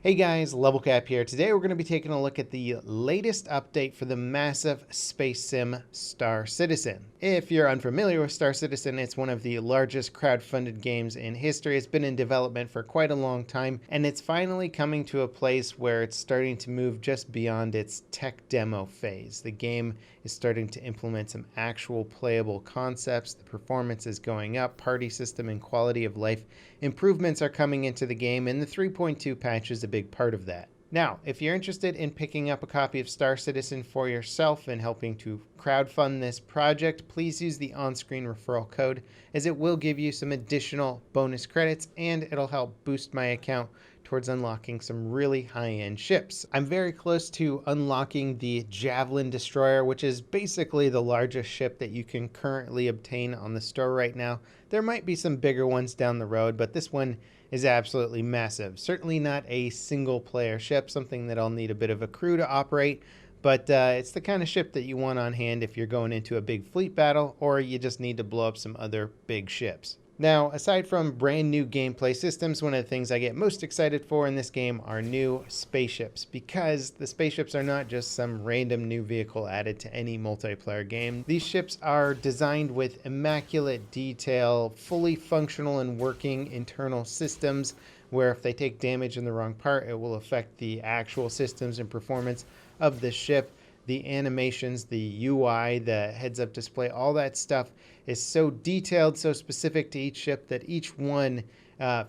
Hey guys, Level Cap here. Today we're going to be taking a look at the latest update for the massive space sim StarCitizen. If you're unfamiliar with StarCitizen, it's one of the largest crowdfunded games in history. It's been in development for quite a long time, and it's finally coming to a place where it's starting to move just beyond its tech demo phase. The game is starting to implement some actual playable concepts. The performance is going up, party system and quality of life improvements are coming into the game, and the 3.2 patch is a big part of that. Now, if you're interested in picking up a copy of StarCitizen for yourself and helping to crowdfund this project, please use the on-screen referral code, as it will give you some additional bonus credits and it'll help boost my account towards unlocking some really high-end ships. I'm very close to unlocking the Javelin Destroyer, which is basically the largest ship that you can currently obtain on the store right now. There might be some bigger ones down the road, but this one is absolutely massive. Certainly not a single player ship, something that I'll need a bit of a crew to operate, but it's the kind of ship that you want on hand if you're going into a big fleet battle or you just need to blow up some other big ships. Now, aside from brand new gameplay systems, one of the things I get most excited for in this game are new spaceships, because the spaceships are not just some random new vehicle added to any multiplayer game. These ships are designed with immaculate detail, fully functional and working internal systems, where if they take damage in the wrong part, it will affect the actual systems and performance of the ship. The animations, the UI, the heads-up display, all that stuff is so detailed, so specific to each ship that each one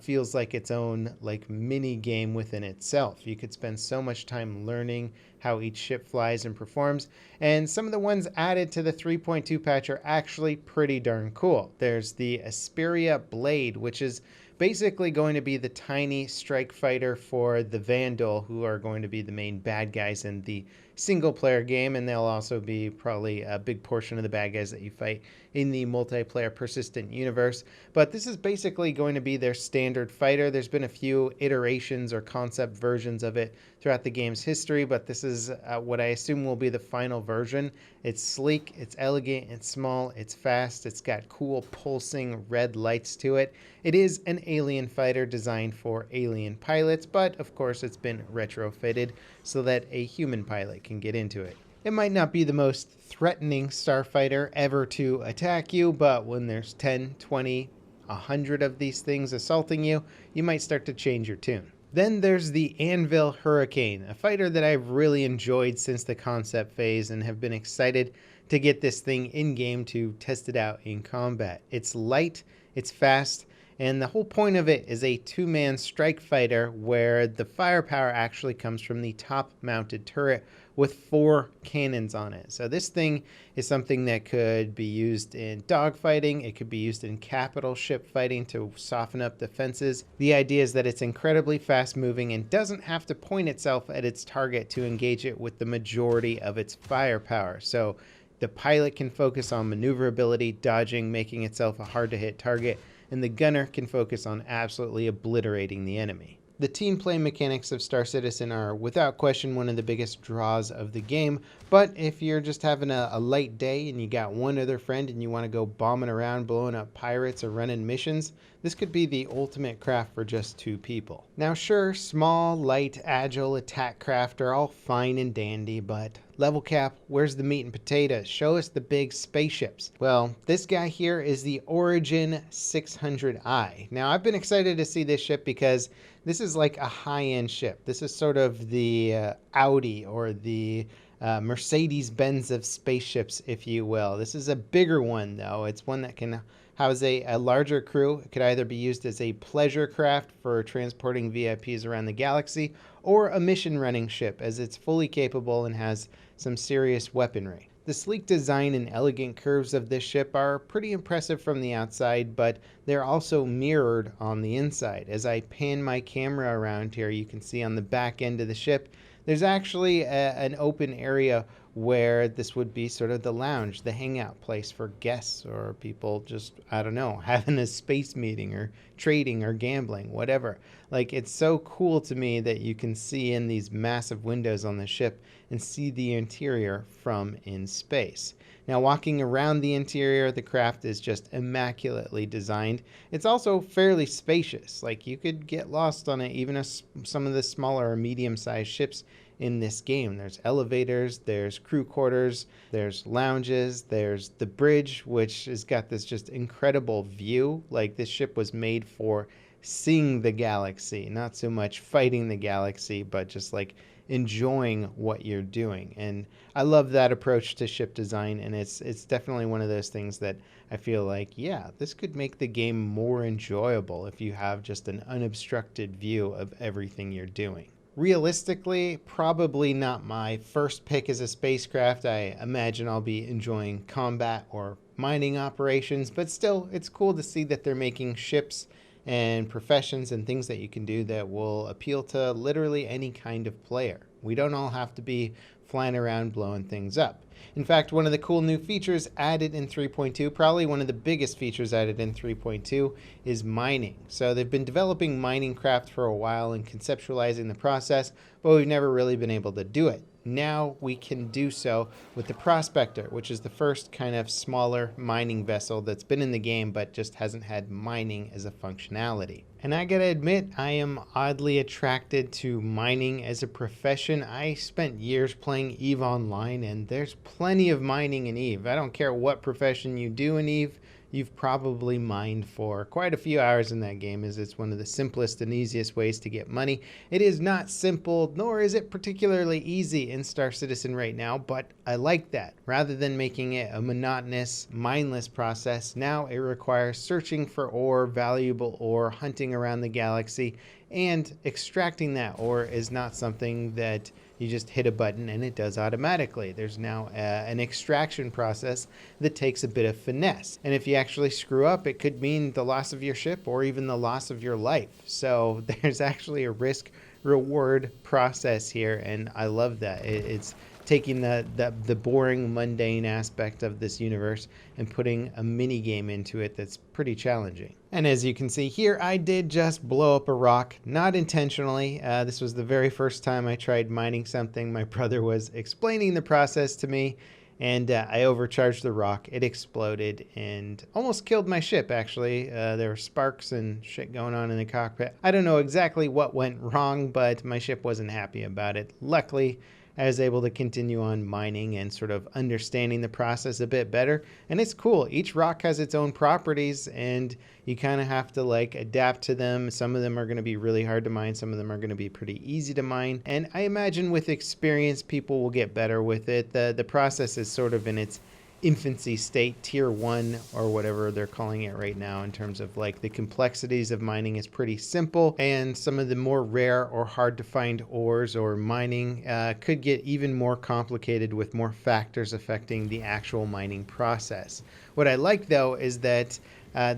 feels like its own mini game within itself. You could spend so much time learning how each ship flies and performs, and some of the ones added to the 3.2 patch are actually pretty darn cool. There's the Asperia Blade, which is basically going to be the tiny strike fighter for the Vandal, who are going to be the main bad guys in the single player game, and they'll also be probably a big portion of the bad guys that you fight in the multiplayer persistent universe. But this is basically going to be their standard fighter. There's been a few iterations or concept versions of it throughout the game's history, but this is what I assume will be the final version. It's sleek, it's elegant, it's small, it's fast, it's got cool pulsing red lights to it. It is an alien fighter designed for alien pilots, but of course it's been retrofitted so that a human pilot can get into it. It might not be the most threatening starfighter ever to attack you, but when there's 10, 20, 100 of these things assaulting you, you might start to change your tune. Then there's the Anvil Hurricane, a fighter that I've really enjoyed since the concept phase and have been excited to get this thing in-game to test it out in combat. It's light, it's fast, and the whole point of it is a two-man strike fighter where the firepower actually comes from the top-mounted turret with 4 cannons on it. So this thing is something that could be used in dogfighting. It could be used in capital ship fighting to soften up defenses. The idea is that it's incredibly fast-moving and doesn't have to point itself at its target to engage it with the majority of its firepower. So the pilot can focus on maneuverability, dodging, making itself a hard-to-hit target, and the gunner can focus on absolutely obliterating the enemy. The teamplay mechanics of StarCitizen are without question one of the biggest draws of the game, but if you're just having a light day and you got one other friend and you want to go bombing around, blowing up pirates or running missions, this could be the ultimate craft for just 2 people. Now sure, small, light, agile attack craft are all fine and dandy, but Level Cap, where's the meat and potatoes? Show us the big spaceships. Well, this guy here is the Origin 600i. Now, I've been excited to see this ship because this is like a high-end ship. This is sort of the Audi or the Mercedes-Benz of spaceships, if you will. This is a bigger one, though. It's one that can house a larger crew. It could either be used as a pleasure craft for transporting VIPs around the galaxy, or a mission-running ship, as it's fully capable and has some serious weaponry. The sleek design and elegant curves of this ship are pretty impressive from the outside, but they're also mirrored on the inside. As I pan my camera around here, you can see on the back end of the ship, there's actually an open area where this would be sort of the lounge, the hangout place for guests or people just, I don't know, having a space meeting or trading or gambling, whatever. Like, it's so cool to me that you can see in these massive windows on the ship and see the interior from in space. Now, walking around the interior, the craft is just immaculately designed. It's also fairly spacious. Like, you could get lost on it, even some of the smaller or medium-sized ships in this game. There's elevators, there's crew quarters, there's lounges, there's the bridge, which has got this just incredible view. Like, this ship was made for seeing the galaxy, not so much fighting the galaxy, but just like enjoying what you're doing. And I love that approach to ship design, and it's definitely one of those things that I feel like, yeah, this could make the game more enjoyable if you have just an unobstructed view of everything you're doing. Realistically, probably not my first pick as a spacecraft. I imagine I'll be enjoying combat or mining operations, but still, it's cool to see that they're making ships and professions and things that you can do that will appeal to literally any kind of player. We don't all have to be flying around blowing things up. In fact, one of the cool new features added in 3.2, probably one of the biggest features added in 3.2, is mining. So they've been developing mining craft for a while and conceptualizing the process, but we've never really been able to do it. Now we can do so with the Prospector, which is the first kind of smaller mining vessel that's been in the game but just hasn't had mining as a functionality. And I gotta admit, I am oddly attracted to mining as a profession. I spent years playing EVE Online, and there's plenty of mining in EVE. I don't care what profession you do in EVE, you've probably mined for quite a few hours in that game, as it's one of the simplest and easiest ways to get money. It is not simple, nor is it particularly easy in Star Citizen right now, but I like that. Rather than making it a monotonous, mindless process, now it requires searching for ore, valuable ore, hunting around the galaxy, and extracting that ore is not something that you just hit a button and it does automatically. There's now an extraction process that takes a bit of finesse. And if you actually screw up, it could mean the loss of your ship or even the loss of your life. So there's actually a risk-reward process here, and I love that. It's taking the boring, mundane aspect of this universe and putting a mini game into it that's pretty challenging. And as you can see here, I did just blow up a rock, not intentionally. This was the very first time I tried mining something. My brother was explaining the process to me, and I overcharged the rock. It exploded and almost killed my ship, actually. There were sparks and shit going on in the cockpit. I don't know exactly what went wrong, but my ship wasn't happy about it. Luckily, I was able to continue on mining and sort of understanding the process a bit better. And it's cool. Each rock has its own properties, and you kind of have to like adapt to them. Some of them are going to be really hard to mine. Some of them are going to be pretty easy to mine. And I imagine with experience, people will get better with it. The process is sort of in its infancy state, tier 1 or whatever they're calling it right now, in terms of like the complexities of mining is pretty simple, and some of the more rare or hard to find ores or mining could get even more complicated with more factors affecting the actual mining process. What I like though is that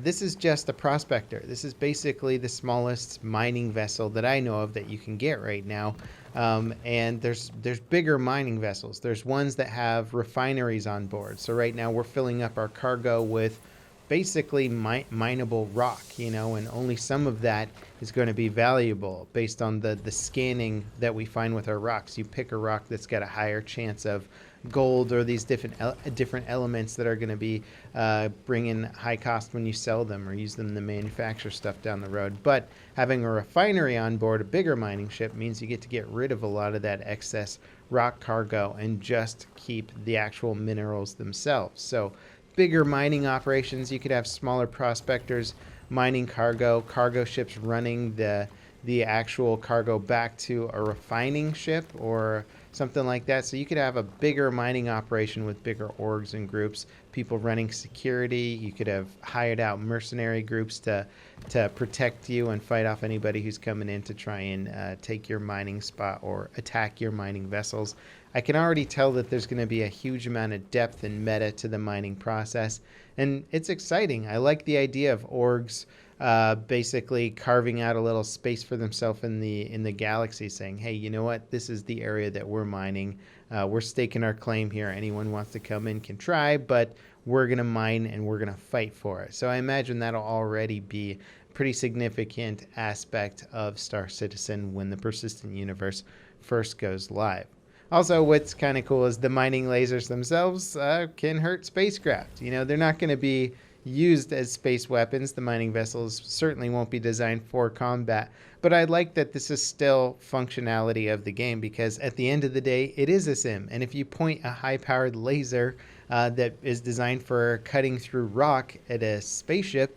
this is just a Prospector. This is basically the smallest mining vessel that I know of that you can get right now. And there's bigger mining vessels. There's ones that have refineries on board. So right now we're filling up our cargo with basically mineable rock, you know, and only some of that is going to be valuable based on the scanning that we find with our rocks. You pick a rock that's got a higher chance of gold or these different elements that are going to be bringing high cost when you sell them or use them to manufacture stuff down the road. But having a refinery on board a bigger mining ship means you get to get rid of a lot of that excess rock cargo and just keep the actual minerals themselves. So bigger mining operations, you could have smaller prospectors mining cargo ships running the actual cargo back to a refining ship or something like that. So you could have a bigger mining operation with bigger orgs and groups, people running security. You could have hired out mercenary groups to protect you and fight off anybody who's coming in to try and take your mining spot or attack your mining vessels. I can already tell that there's going to be a huge amount of depth and meta to the mining process, and it's exciting. I like the idea of orgs basically carving out a little space for themselves in the galaxy, saying, hey, you know what, this is the area that we're mining. We're staking our claim here. Anyone wants to come in can try, but we're going to mine and we're going to fight for it. So I imagine that'll already be a pretty significant aspect of Star Citizen when the persistent universe first goes live. Also, what's kind of cool is the mining lasers themselves can hurt spacecraft. You know, they're not going to be used as space weapons. The mining vessels certainly won't be designed for combat. But I like that this is still functionality of the game, because at the end of the day, it is a sim. And if you point a high-powered laser that is designed for cutting through rock at a spaceship,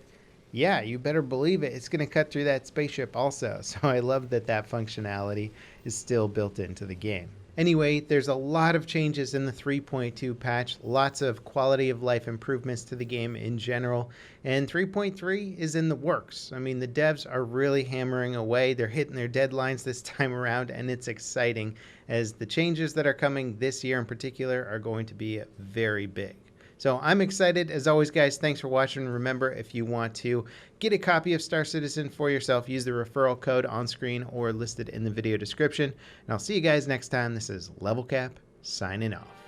yeah, you better believe it. It's going to cut through that spaceship also. So I love that that functionality is still built into the game. Anyway, there's a lot of changes in the 3.2 patch, lots of quality of life improvements to the game in general, and 3.3 is in the works. I mean, the devs are really hammering away. They're hitting their deadlines this time around, and it's exciting as the changes that are coming this year in particular are going to be very big. So I'm excited. As always, guys, thanks for watching. Remember, if you want to get a copy of Star Citizen for yourself, use the referral code on screen or listed in the video description. And I'll see you guys next time. This is Level Cap signing off.